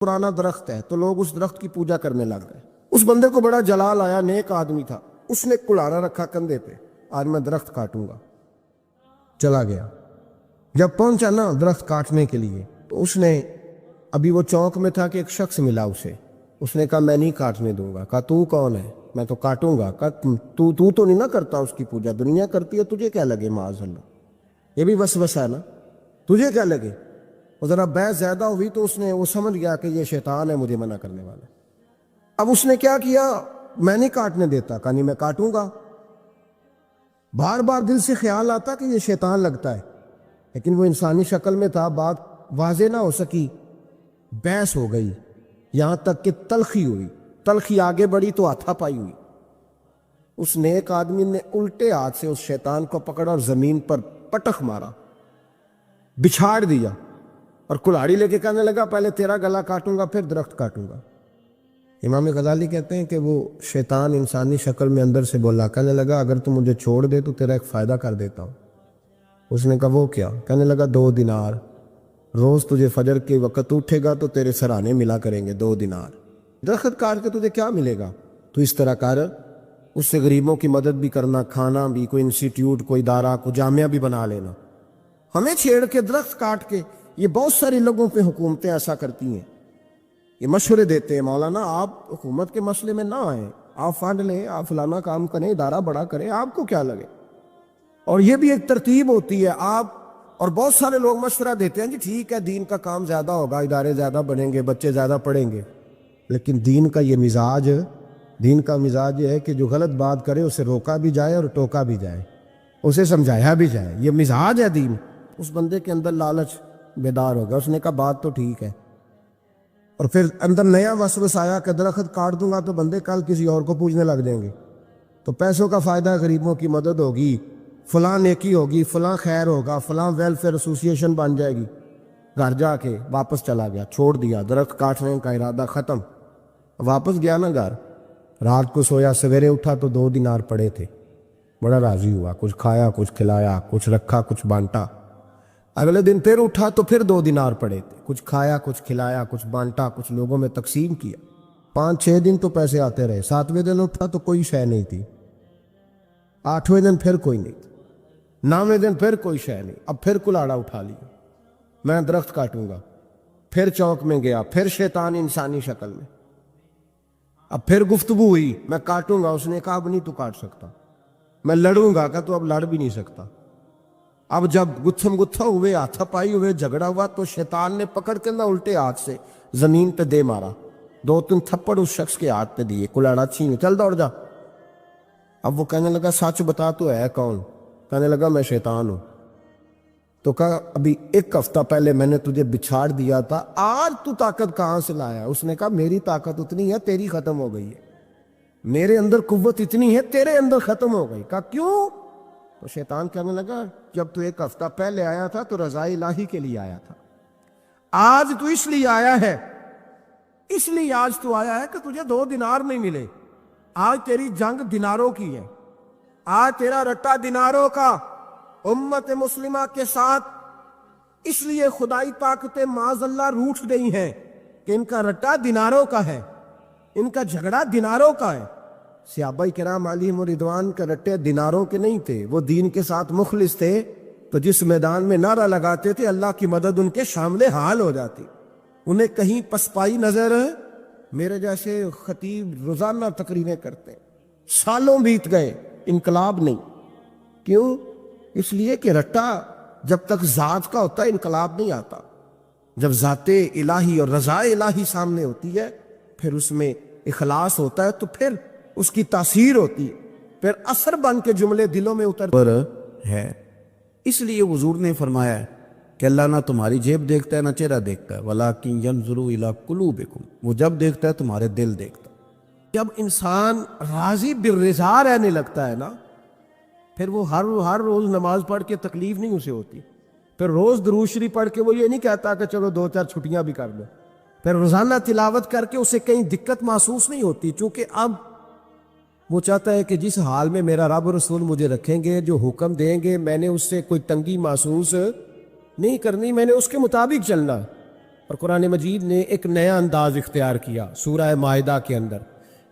پرانا درخت ہے تو لوگ اس درخت کی پوجا کرنے لگ گئے. اس بندے کو بڑا جلال آیا، نیک آدمی تھا. اس نے کلہاڑا رکھا کندھے پہ، آج میں درخت کاٹوں گا. چلا گیا. جب پہنچا نا درخت کاٹنے کے لیے تو اس نے، ابھی وہ چوک میں تھا کہ ایک شخص ملا اسے. اس نے کہا میں نہیں کاٹنے دوں گا. کہا تو کون ہے؟ میں تو کاٹوں گا. کہا تو نہیں نہ کرتا اس کی پوجا، دنیا کرتی ہے، تجھے کیا لگے؟ معاذ اللہ، یہ بھی وسوسہ ہے نا، تجھے کیا لگے؟ اور ذرا بحث زیادہ ہوئی تو وہ سمجھ گیا کہ یہ شیطان ہے مجھے منع کرنے والا. اب اس نے کیا کیا؟ میں نہیں کاٹنے دیتا. کہا نہیں میں کاٹوں گا. بار بار دل سے خیال آتا کہ یہ شیطان لگتا ہے، لیکن وہ انسانی شکل میں تھا، بات واضح نہ ہو سکی. بحث ہو گئی، یہاں تک کہ تلخی ہوئی. تلخی آگے بڑھی تو ہاتھا پائی ہوئی. اس نیک آدمی نے الٹے ہاتھ سے اس شیطان کو پکڑا اور زمین پر پٹخ مارا، بچھاڑ دیا، اور کلہاڑی لے کے کہنے لگا پہلے تیرا گلا کاٹوں گا پھر درخت کاٹوں گا. امام غزالی کہتے ہیں کہ وہ شیطان انسانی شکل میں اندر سے بولا، کہنے لگا اگر تو مجھے چھوڑ دے تو تیرا ایک فائدہ کر دیتا ہوں. اس نے کہا وہ کیا؟ کہنے لگا 2 دینار. روز تجھے فجر کے وقت اٹھے گا تو تیرے سرانے ملا کریں گے 2 دینار. درخت کاٹ کے تجھے کیا ملے گا؟ تو اس طرح کر، اس سے غریبوں کی مدد بھی کرنا، کھانا بھی، کوئی انسٹیٹیوٹ، کوئی ادارہ، کوئی جامعہ بھی بنا لینا. ہمیں چھیڑ کے درخت کاٹ کے، یہ بہت سارے لوگوں پہ حکومتیں ایسا کرتی ہیں. یہ مشورے دیتے ہیں مولانا آپ حکومت کے مسئلے میں نہ آئیں، آپ فنڈ لیں، آپ فلانا کام کریں، ادارہ بڑا کریں، آپ کو کیا لگے. اور یہ بھی ایک ترتیب ہوتی ہے. آپ اور بہت سارے لوگ مشورہ دیتے ہیں جی ٹھیک ہے دین کا کام زیادہ ہوگا، ادارے زیادہ بنیں گے، بچے زیادہ پڑھیں گے، لیکن دین کا مزاج یہ ہے کہ جو غلط بات کرے اسے روکا بھی جائے اور ٹوکا بھی جائے، اسے سمجھایا بھی جائے. یہ مزاج ہے دین. اس بندے کے اندر لالچ بیدار ہوگا. اس نے کہا بات تو ٹھیک ہے، اور پھر اندر نیا وسوسہ آیا کہ درخت کاٹ دوں گا تو بندے کل کسی اور کو پوجنے لگ جائیں گے، تو پیسوں کا فائدہ، غریبوں کی مدد ہوگی، فلاں نیکی ہوگی، فلاں خیر ہوگا، فلاں ویلفیئر ایسوسیشن بن جائے گی. گھر جا کے واپس چلا گیا، چھوڑ دیا، درخت کاٹنے کا ارادہ ختم. واپس گیا نا گھر، رات کو سویا، سویرے اٹھا تو 2 دینار پڑے تھے. بڑا راضی ہوا، کچھ کھایا، کچھ کھلایا، کچھ رکھا، کچھ بانٹا. اگلے دن پھر اٹھا تو پھر 2 دینار پڑے تھے. کچھ کھایا، کچھ کھلایا، کچھ بانٹا، کچھ لوگوں میں تقسیم کیا. 5-6 دن تو پیسے آتے رہے. 7ویں دن اٹھا تو کوئی شے نہیں تھی. 8ویں دن پھر کوئی نہیں تھی. 9ویں دن پھر کوئی شے نہیں. اب پھر کلاڑا اٹھا لیا، میں درخت کاٹوں گا. پھر چوک میں گیا، پھر شیطان انسانی شکل میں. اب پھر گفتگو ہوئی، میں کاٹوں گا. اس نے کہا اب نہیں تو کاٹ سکتا. میں لڑوں گا. کہا تو اب لڑ بھی نہیں سکتا. اب جب گتھم گتھا ہوئے، ہاتھا پائی ہوئے، جھگڑا ہوا تو شیطان نے پکڑ کے نہ الٹے ہاتھ سے زمین پہ دے مارا. 2-3 تھپڑ اس شخص کے ہاتھ پہ دیے، کلاڑا چھین، چل دوڑ جا. اب وہ کہنے لگا سچ بتا تو ہے کون؟ کہنے لگا میں شیطان ہوں. تو کہا ابھی 1 ہفتہ پہلے میں نے تجھے بچھاڑ دیا تھا، آج تو طاقت کہاں سے لایا؟ اس نے کہا میری طاقت اتنی ہے، تیری ختم ہو گئی ہے. میرے اندر قوت اتنی ہے، تیرے اندر ختم ہو گئی. کہا کیوں؟ تو شیطان کہنے لگا جب تو 1 ہفتہ پہلے آیا تھا تو رضا الہی کے لیے آیا تھا، آج تو اس لیے آیا ہے، اس لیے آج تو آیا ہے کہ تجھے 2 دینار نہیں ملے. آج تیری جنگ دیناروں کی ہے، آج تیرا رٹا دیناروں کا امت مسلمہ کے ساتھ. اس لیے خدائی طاقتیں معاذ اللہ روٹھ گئی ہیں کہ ان کا رٹا دیناروں کا ہے، ان کا جھگڑا دیناروں کا ہے. صحابہ کرام علیہم رضوان کے رٹے دیناروں کے نہیں تھے، وہ دین کے ساتھ مخلص تھے. تو جس میدان میں نعرہ لگاتے تھے اللہ کی مدد ان کے شامل حال ہو جاتی. انہیں کہیں پسپائی نظر. میرے جیسے خطیب روزانہ تقریریں کرتے، سالوں بیت گئے، انقلاب نہیں. کیوں؟ اس لیے کہ رٹا جب تک ذات کا ہوتا ہے انقلاب نہیں آتا. جب ذات الہی اور رضا الہی سامنے ہوتی ہے پھر اس میں اخلاص ہوتا ہے تو پھر اس کی تاثیر ہوتی ہے، پھر اثر بن کے جملے دلوں میں اتر ہے. اس لیے حضور نے فرمایا ہے کہ اللہ نہ تمہاری جیب دیکھتا ہے نہ چہرہ دیکھتا ہے، وَلَٰكِن يَنْظُرُ إِلَىٰ قُلُوبِكُمْ. وہ جب دیکھتا ہے تمہارے دل دیکھتا ہے. جب انسان راضی بالرضا رہنے لگتا ہے نا، پھر وہ ہر روز نماز پڑھ کے تکلیف نہیں اسے ہوتی. پھر روز درود شریف پڑھ کے وہ یہ نہیں کہتا کہ چلو 2-4 چھٹیاں بھی کر لو. پھر روزانہ تلاوت کر کے اسے کہیں دقت محسوس نہیں ہوتی، چونکہ اب وہ چاہتا ہے کہ جس حال میں میرا رب رسول مجھے رکھیں گے، جو حکم دیں گے، میں نے اس سے کوئی تنگی محسوس نہیں کرنی، میں نے اس کے مطابق چلنا. اور قرآن مجید نے ایک نیا انداز اختیار کیا سورہ مائدہ کے اندر،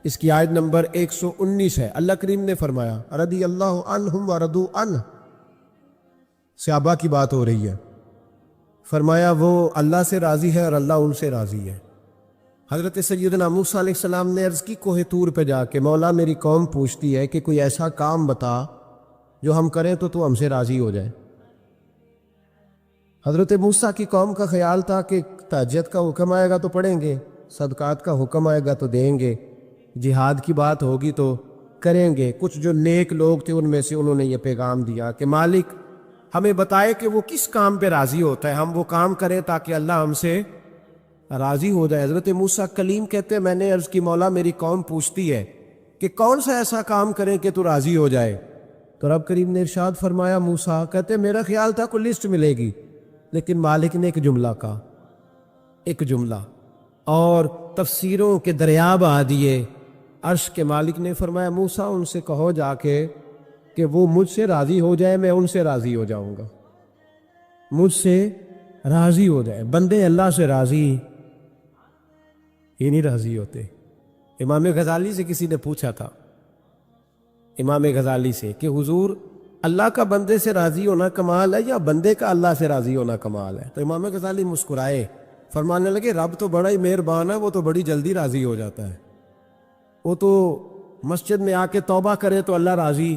اس کی آیت نمبر 119 ہے۔ اللہ کریم نے فرمایا رضی اللہ عنہم ورضوا عنہ، صحابہ کی بات ہو رہی ہے، فرمایا وہ اللہ سے راضی ہے اور اللہ ان سے راضی ہے۔ حضرت سیدنا موسیٰ علیہ السلام نے عرض کی کوہ طور پہ جا کے، مولا میری قوم پوچھتی ہے کہ کوئی ایسا کام بتا جو ہم کریں تو ہم سے راضی ہو جائے۔ حضرت موسیٰ کی قوم کا خیال تھا کہ تہجد کا حکم آئے گا تو پڑھیں گے، صدقات کا حکم آئے گا تو دیں گے، جہاد کی بات ہوگی تو کریں گے۔ کچھ جو نیک لوگ تھے ان میں سے انہوں نے یہ پیغام دیا کہ مالک ہمیں بتائے کہ وہ کس کام پہ راضی ہوتا ہے، ہم وہ کام کریں تاکہ اللہ ہم سے راضی ہو جائے۔ حضرت موسیٰ کلیم کہتے ہیں میں نے عرض کی مولا میری قوم پوچھتی ہے کہ کون سا ایسا کام کریں کہ تو راضی ہو جائے، تو رب کریم نے ارشاد فرمایا موسیٰ کہتے میرا خیال تھا کوئی لسٹ ملے گی، لیکن مالک نے ایک جملہ کہا، ایک جملہ، اور تفسیروں کے دریا بہا دیے۔ عرش کے مالک نے فرمایا موسیٰ ان سے کہو جا کے کہ وہ مجھ سے راضی ہو جائے، میں ان سے راضی ہو جاؤں گا، مجھ سے راضی ہو جائے۔ بندے اللہ سے راضی ہی نہیں راضی ہوتے۔ امام غزالی سے کسی نے پوچھا تھا، امام غزالی سے، کہ حضور اللہ کا بندے سے راضی ہونا کمال ہے یا بندے کا اللہ سے راضی ہونا کمال ہے؟ تو امام غزالی مسکرائے، فرمانے لگے رب تو بڑا ہی مہربان ہے، وہ تو بڑی جلدی راضی ہو جاتا ہے۔ وہ تو مسجد میں آ کے توبہ کرے تو اللہ راضی،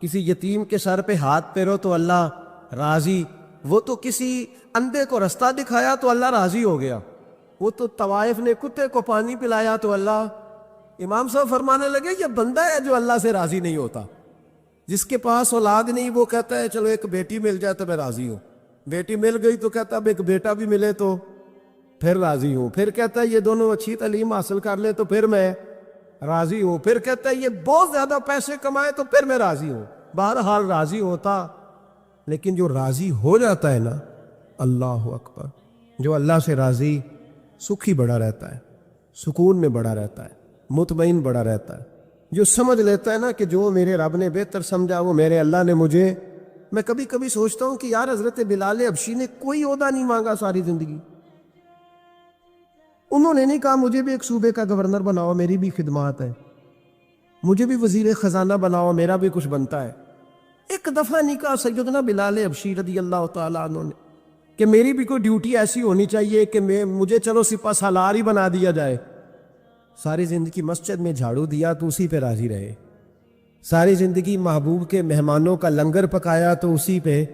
کسی یتیم کے سر پہ ہاتھ پھیرو تو اللہ راضی، وہ تو کسی اندھے کو رستہ دکھایا تو اللہ راضی ہو گیا، وہ تو طوائف نے کتے کو پانی پلایا تو اللہ۔ امام صاحب فرمانے لگے یہ بندہ ہے جو اللہ سے راضی نہیں ہوتا، جس کے پاس اولاد نہیں وہ کہتا ہے چلو ایک بیٹی مل جائے تو میں راضی ہوں، بیٹی مل گئی تو کہتا اب ایک بیٹا بھی ملے تو پھر راضی ہوں، پھر کہتا ہے یہ دونوں اچھی تعلیم حاصل کر لیں تو پھر میں راضی ہوں، پھر کہتا ہے یہ بہت زیادہ پیسے کمائے تو پھر میں راضی ہوں۔ بہرحال راضی ہوتا، لیکن جو راضی ہو جاتا ہے نا، اللہ اکبر، جو اللہ سے راضی سکھی بڑا رہتا ہے، سکون میں بڑا رہتا ہے، مطمئن بڑا رہتا ہے، جو سمجھ لیتا ہے نا کہ جو میرے رب نے بہتر سمجھا وہ میرے اللہ نے مجھے۔ میں کبھی کبھی سوچتا ہوں کہ یار حضرت بلال حبشی نے کوئی عہدہ نہیں مانگا ساری زندگی، انہوں نے نہیں کہا مجھے بھی ایک صوبے کا گورنر بناؤ میری بھی خدمات ہے، مجھے بھی وزیر خزانہ بناؤ میرا بھی کچھ بنتا ہے۔ ایک دفعہ نہیں کہا سیدنا بلال حبشی رضی اللہ تعالیٰ عنہ نے کہ میری بھی کوئی ڈیوٹی ایسی ہونی چاہیے کہ مجھے چلو سپہ سالار ہی بنا دیا جائے۔ ساری زندگی مسجد میں جھاڑو دیا تو اسی پہ راضی رہے، ساری زندگی محبوب کے مہمانوں کا لنگر پکایا تو اسی پہ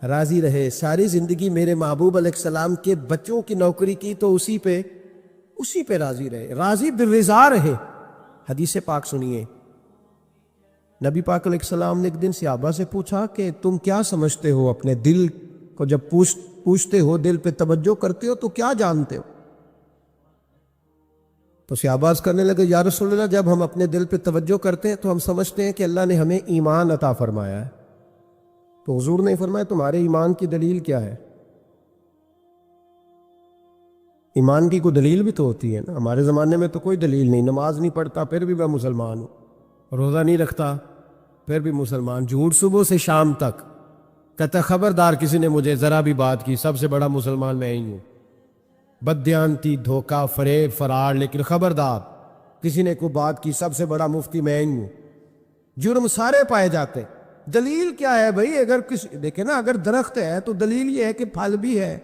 راضی رہے، ساری زندگی میرے محبوب علیہ السلام کے بچوں کی نوکری کی تو اسی پہ راضی رہے، راضی بالرضا رہے۔ حدیث پاک سنیے، نبی پاک علیہ السلام نے ایک دن صحابہ سے پوچھا کہ تم کیا سمجھتے ہو اپنے دل کو، جب پوچھتے ہو دل پہ توجہ کرتے ہو تو کیا جانتے ہو؟ تو صحابہ کرنے لگے یا رسول اللہ جب ہم اپنے دل پہ توجہ کرتے ہیں تو ہم سمجھتے ہیں کہ اللہ نے ہمیں ایمان عطا فرمایا ہے۔ تو حضور نے فرمایا تمہارے ایمان کی دلیل کیا ہے؟ ایمان کی کوئی دلیل بھی تو ہوتی ہے نا، ہمارے زمانے میں تو کوئی دلیل نہیں، نماز نہیں پڑھتا پھر بھی میں مسلمان ہوں، روزہ نہیں رکھتا پھر بھی مسلمان، جھوٹ صبح سے شام تک، کہتا خبردار کسی نے مجھے ذرا بھی بات کی سب سے بڑا مسلمان میں ہی ہوں، بددیانتی، دھوکہ، فریب، فرار، لیکن خبردار کسی نے کوئی بات کی سب سے بڑا مفتی میں ہی ہوں۔ جرم سارے پائے جاتے، دلیل کیا ہے بھائی؟ اگر دیکھیں نا، اگر درخت ہے تو دلیل یہ ہے کہ پھل بھی ہے،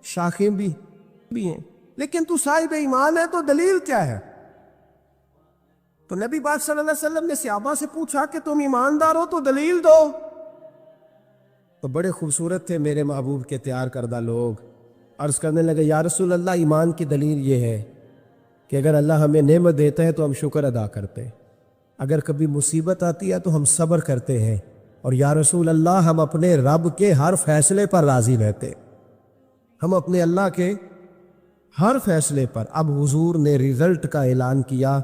شاخیں بھی ہیں، لیکن تو صاحب ایمان ہے تو دلیل کیا ہے؟ تو نبی پاک صلی اللہ علیہ وسلم نے صحابہ سے پوچھا کہ تم ایماندار ہو تو دلیل دو۔ تو بڑے خوبصورت تھے میرے محبوب کے تیار کردہ لوگ، عرض کرنے لگے یا رسول اللہ ایمان کی دلیل یہ ہے کہ اگر اللہ ہمیں نعمت دیتا ہے تو ہم شکر ادا کرتے ہیں، اگر کبھی مصیبت آتی ہے تو ہم صبر کرتے ہیں، اور یا رسول اللہ ہم اپنے رب کے ہر فیصلے پر راضی رہتے، ہم اپنے اللہ کے ہر فیصلے پر۔ اب حضور نے رزلٹ کا اعلان کیا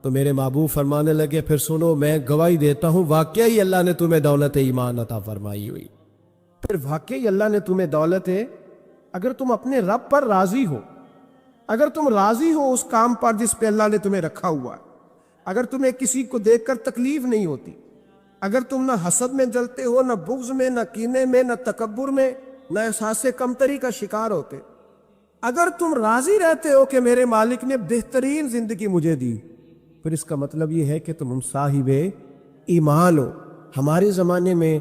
تو میرے محبوب فرمانے لگے پھر سنو میں گواہی دیتا ہوں واقعی اللہ نے تمہیں دولت ایمان عطا فرمائی ہوئی، پھر واقعی اللہ نے تمہیں دولت ہے، اگر تم اپنے رب پر راضی ہو، اگر تم راضی ہو اس کام پر جس پہ اللہ نے تمہیں رکھا ہوا ہے، اگر تمہیں کسی کو دیکھ کر تکلیف نہیں ہوتی، اگر تم نہ حسد میں جلتے ہو، نہ بغض میں، نہ کینے میں، نہ تکبر میں، نہ احساس کمتری کا شکار ہوتے، اگر تم راضی رہتے ہو کہ میرے مالک نے بہترین زندگی مجھے دی، پھر اس کا مطلب یہ ہے کہ تم صاحب ایمان ہو۔ ہمارے زمانے میں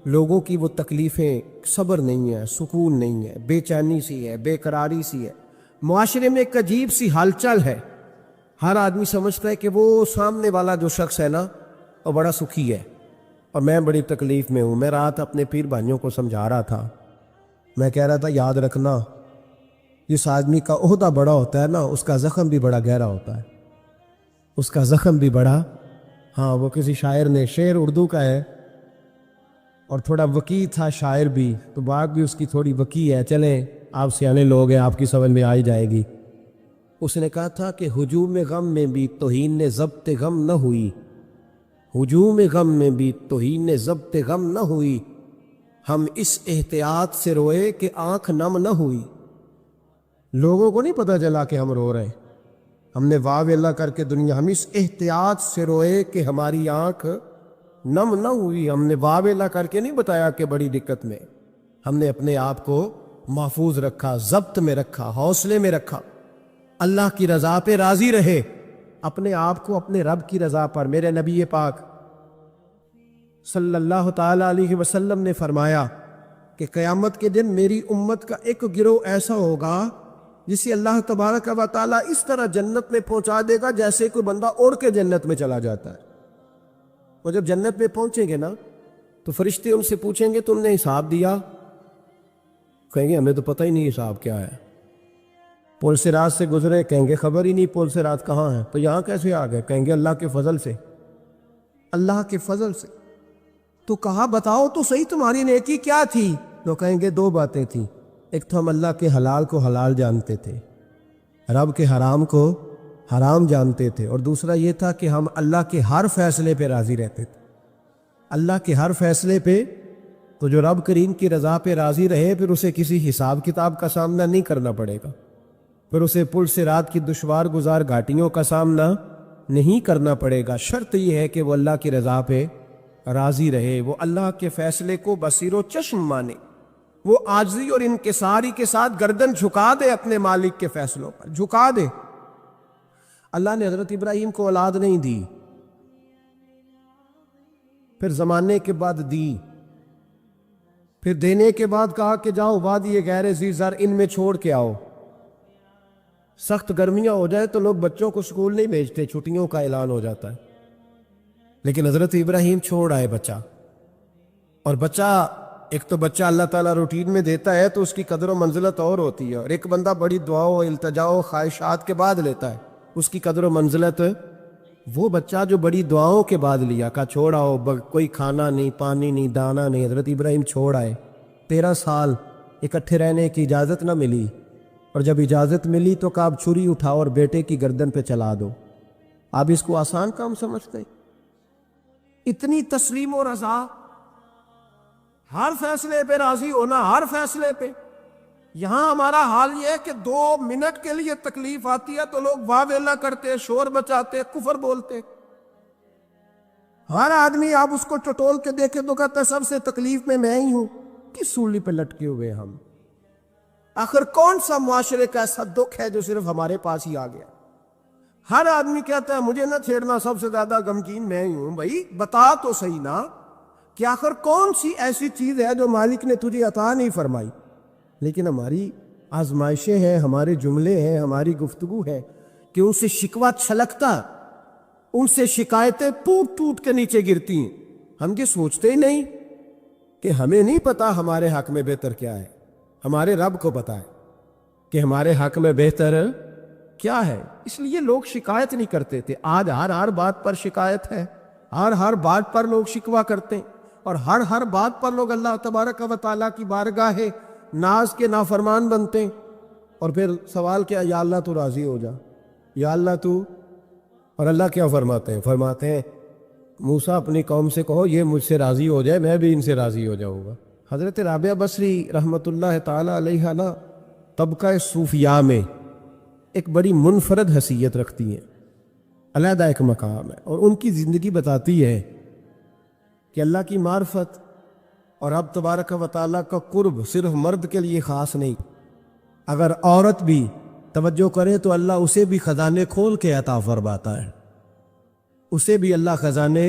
لوگوں کی وہ تکلیفیں، صبر نہیں ہے، سکون نہیں ہے، بے چینی سی ہے، بے قراری سی ہے، معاشرے میں ایک عجیب سی ہلچل ہے۔ ہر آدمی سمجھتا ہے کہ وہ سامنے والا جو شخص ہے نا وہ بڑا سکھی ہے اور میں بڑی تکلیف میں ہوں۔ میں رات اپنے پیر بھائیوں کو سمجھا رہا تھا، میں کہہ رہا تھا یاد رکھنا جس آدمی کا عہدہ بڑا ہوتا ہے نا اس کا زخم بھی بڑا گہرا ہوتا ہے، اس کا زخم بھی بڑا۔ ہاں وہ کسی شاعر نے، شعر اردو کا ہے اور تھوڑا وکیع تھا شاعر بھی، تو بات بھی اس کی تھوڑی وکیع ہے، چلیں آپ سیانے لوگ ہیں آپ کی سمجھ میں آ ہی جائے گی۔ اس نے کہا تھا کہ ہجوم غم میں بھی توہین ضبط غم نہ ہوئی، ہجوم غم میں بھی توہین ضبط غم نہ ہوئی، ہم اس احتیاط سے روئے کہ آنکھ نم نہ ہوئی۔ لوگوں کو نہیں پتہ چلا کہ ہم رو رہے ہیں، ہم نے واہ اللہ کر کے دنیا، ہم اس احتیاط سے روئے کہ ہماری آنکھ نم نہ ہوئی۔ ہم نے واہ اللہ کر کے نہیں بتایا کہ بڑی دقت میں، ہم نے اپنے آپ کو محفوظ رکھا، ضبط میں رکھا، حوصلے میں رکھا، اللہ کی رضا پہ راضی رہے، اپنے آپ کو اپنے رب کی رضا پر۔ میرے نبی پاک صلی اللہ تعالی علیہ وسلم نے فرمایا کہ قیامت کے دن میری امت کا ایک گروہ ایسا ہوگا جسے اللہ تبارک و تعالیٰ اس طرح جنت میں پہنچا دے گا جیسے کوئی بندہ اڑ کے جنت میں چلا جاتا ہے۔ وہ جب جنت میں پہنچیں گے نا تو فرشتے ان سے پوچھیں گے تم نے حساب دیا؟ کہیں گے ہمیں تو پتہ ہی نہیں حساب کیا ہے۔ پل سے رات سے گزرے، کہیں گے خبر ہی نہیں پل سے رات کہاں ہے، تو یہاں کیسے آ گئے؟ کہیں گے اللہ کے فضل سے، اللہ کے فضل سے۔ تو کہا بتاؤ تو صحیح تمہاری نیکی کیا تھی؟ تو کہیں گے دو باتیں تھیں، ایک تو ہم اللہ کے حلال کو حلال جانتے تھے، رب کے حرام کو حرام جانتے تھے، اور دوسرا یہ تھا کہ ہم اللہ کے ہر فیصلے پہ راضی رہتے تھے، اللہ کے ہر فیصلے پہ۔ تو جو رب کریم کی رضا پہ راضی رہے پھر اسے کسی حساب کتاب کا سامنا نہیں کرنا پڑے گا، پھر اسے پل سے رات کی دشوار گزار گھاٹیوں کا سامنا نہیں کرنا پڑے گا۔ شرط یہ ہے کہ وہ اللہ کی رضا پہ راضی رہے، وہ اللہ کے فیصلے کو بصیر و چشم مانے، وہ عاجزی اور انکساری کے ساتھ گردن جھکا دے، اپنے مالک کے فیصلوں پر جھکا دے۔ اللہ نے حضرت ابراہیم کو اولاد نہیں دی، پھر زمانے کے بعد دی، پھر دینے کے بعد کہا کہ جاؤ وادی غیر ذی زرع ان میں چھوڑ کے آؤ۔ سخت گرمیاں ہو جائے تو لوگ بچوں کو سکول نہیں بھیجتے، چھٹیوں کا اعلان ہو جاتا ہے، لیکن حضرت ابراہیم چھوڑ آئے بچہ۔ اور بچہ، ایک تو بچہ اللہ تعالیٰ روٹین میں دیتا ہے تو اس کی قدر و منزلت اور ہوتی ہے، اور ایک بندہ بڑی دعاؤں التجاؤ خواہشات کے بعد لیتا ہے، اس کی قدر و منزلت۔ وہ بچہ جو بڑی دعاؤں کے بعد لیا، کہا چھوڑ آؤ، کوئی کھانا نہیں، پانی نہیں، دانا نہیں، حضرت ابراہیم چھوڑ آئے۔ 13 سال اکٹھے رہنے کی اجازت نہ ملی، اور جب اجازت ملی تو کہا اب چھری اٹھاؤ اور بیٹے کی گردن پہ چلا دو۔ آپ اس کو آسان کام سمجھتے ہیں؟ اتنی تسلیم و رضا، ہر فیصلے پہ راضی ہونا، ہر فیصلے پہ۔ یہاں ہمارا حال یہ ہے کہ 2 منٹ کے لیے تکلیف آتی ہے تو لوگ واہ ویلا کرتے، شور بچاتے، کفر بولتے۔ ہر آدمی آپ اس کو ٹٹول کے دیکھے تو کہتا ہے سب سے تکلیف میں ہی ہوں۔ کس سولی پہ لٹکے ہوئے ہم؟ آخر کون سا معاشرے کا ایسا دکھ ہے جو صرف ہمارے پاس ہی آ گیا؟ ہر آدمی کہتا ہے مجھے نہ چھیڑنا، سب سے زیادہ غمگین میں ہی ہوں۔ بھائی بتا تو صحیح نا کہ آخر کون سی ایسی چیز ہے جو مالک نے تجھے عطا نہیں فرمائی؟ لیکن ہماری آزمائشیں ہیں، ہمارے جملے ہیں، ہماری گفتگو ہے کہ ان سے شکوہ چھلکتا، ان سے شکایتیں ٹوٹ ٹوٹ کے نیچے گرتی ہیں۔ ہم یہ سوچتے ہی نہیں کہ ہمیں نہیں پتا ہمارے حق میں بہتر کیا ہے، ہمارے رب کو پتا ہے کہ ہمارے حق میں بہتر کیا ہے۔ اس لیے لوگ شکایت نہیں کرتے تھے، آج ہر بات پر شکایت ہے، ہر بات پر لوگ شکوہ کرتے ہیں، اور ہر بات پر لوگ اللہ تبارک و تعالیٰ کی بارگاہ ناز کے نافرمان بنتے ہیں۔ اور پھر سوال کیا، یا اللہ تو راضی ہو جا، یا اللہ تو۔ اور اللہ کیا فرماتے ہیں موسیٰ اپنی قوم سے کہو یہ مجھ سے راضی ہو جائے، میں بھی ان سے راضی ہو جاؤں گا۔ حضرت رابعہ بصری رحمۃ اللہ تعالی علیہ نا طبقہ صوفیاء میں ایک بڑی منفرد حیثیت رکھتی ہیں، علیحدہ ایک مقام ہے، اور ان کی زندگی بتاتی ہے کہ اللہ کی معرفت اور رب تبارک و تعالیٰ کا قرب صرف مرد کے لیے خاص نہیں، اگر عورت بھی توجہ کرے تو اللہ اسے بھی خزانے کھول کے عطا فرماتا ہے، اسے بھی اللہ خزانے